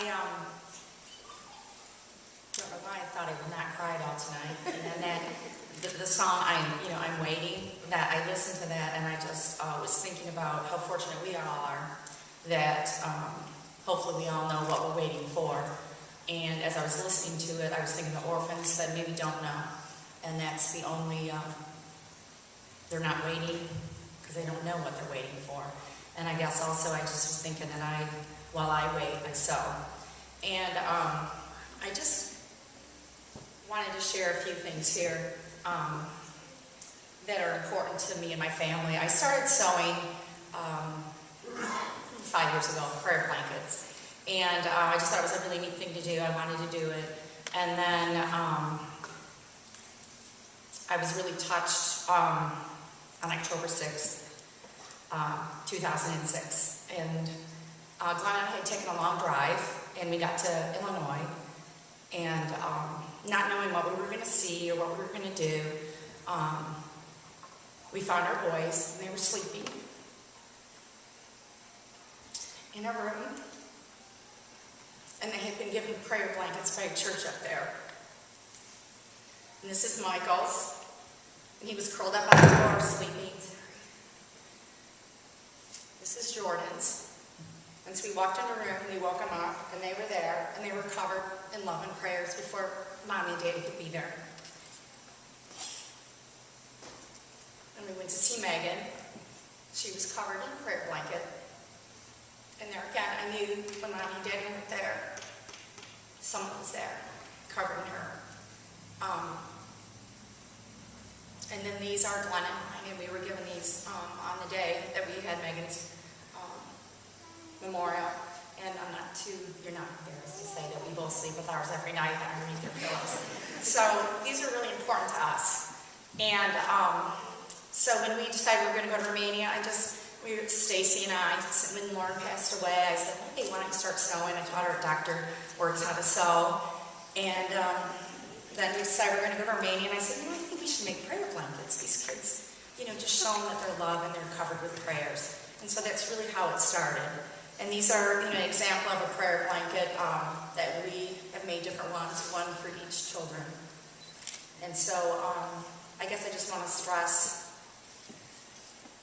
don't know why I thought I would not cry at all tonight. And then the song, I'm Waiting, that I listened to that and I just was thinking about how fortunate we all are that hopefully we all know what we're waiting for. And as I was listening to it, I was thinking of orphans that maybe don't know. And that's the only, they're not waiting because they don't know what they're waiting for. And I guess also I just was thinking that while I wait, I sow. And I just wanted to share a few things here that are important to me and my family. I started sewing 5 years ago, prayer blankets. And I just thought it was a really neat thing to do. I wanted to do it. And then I was really touched on October 6th, 2006. And Glenn and I had taken a long drive, and we got to Illinois. And not knowing what we were going to see or what we were going to do, we found our boys, and they were sleeping in a room. And they had been given prayer blankets by a church up there. And this is Michael's. And he was curled up on the floor sleeping. This is Jordan's. And so we walked in the room and we woke them up and they were there and they were covered in love and prayers before Mommy and Daddy could be there. And we went to see Megan. She was covered in a prayer blanket. And there again, I knew when Mommy and Daddy weren't there, someone was there, covering her. And then these are Glenn and mine, and we were given these on the day that we had Megan's memorial. And you're not embarrassed to say that we both sleep with ours every night underneath their pillows. So these are really important to us. And so when we decided we were going to go to Romania, Stacy and I, when Lauren passed away, I said, hey, why don't you start sewing? I taught her a doctor works how to sew. And then we decided we were going to go to Romania, and I said, I think we should make prayer blankets. These kids, just show them that they're loved and they're covered with prayers. And so that's really how it started. And these are, an example of a prayer blanket that we have made different ones, one for each children. And so I guess I just want to stress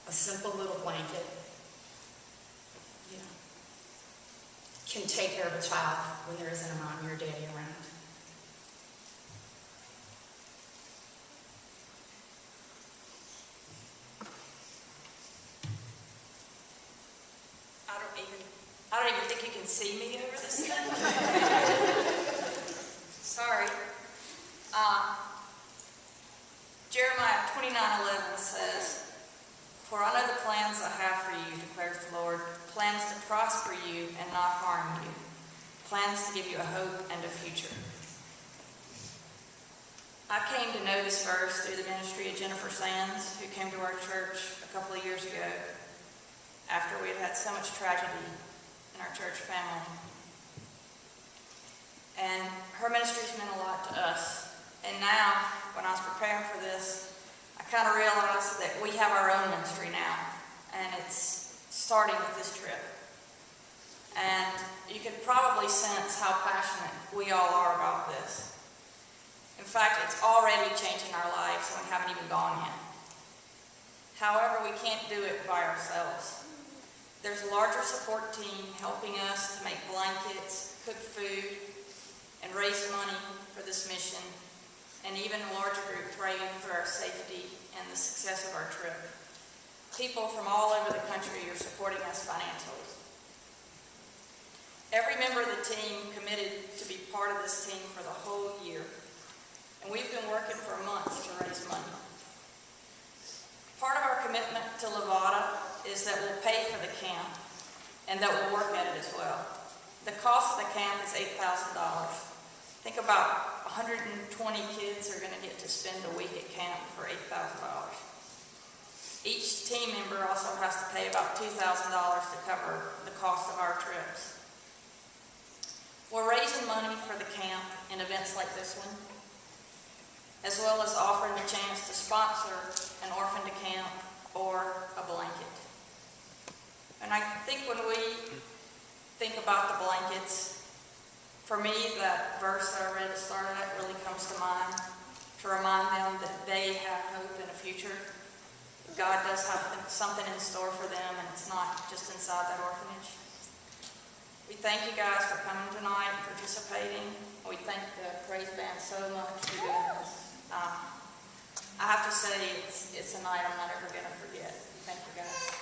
a simple little blanket, can take care of a child when there isn't a mom or a daddy around. I don't even think you can see me over this thing. Sorry. Jeremiah 29:11 says, "For I know the plans I have for you, declares the Lord, plans to prosper you and not harm you, plans to give you a hope and a future." I came to know this verse through the ministry of Jennifer Sands, who came to our church a couple of years ago after we had had so much tragedy in our church family. And her ministries meant a lot to us. And now, when I was preparing for this, I kind of realized that we have our own ministry now, and it's starting with this trip. And you can probably sense how passionate we all are about this. In fact, it's already changing our lives, and we haven't even gone yet. However, we can't do it by ourselves. There's a larger support team helping us to make blankets, cook food, and raise money for this mission, and even a larger group praying for our safety and the success of our trip. People from all over the country are supporting us financially. Every member of the team committed to be part of this team for the whole year, and we've been working for months to raise money. Part of our commitment to Levada is that we'll pay for the camp and that we'll work at it as well. The cost of the camp is $8,000. Think about 120 kids are going to get to spend a week at camp for $8,000. Each team member also has to pay about $2,000 to cover the cost of our trips. We're raising money for the camp in events like this one, as well as offering the chance to sponsor an orphan to camp or a blanket. And I think when we think about the blankets, For me, that verse that I read at the start of that really comes to mind to remind them that they have hope in a future. God does have something in store for them, and it's not just inside that orphanage. We thank you guys for coming tonight and participating. We thank the praise band so much for doing this. I have to say, it's a night I'm not ever going to forget. Thank you guys.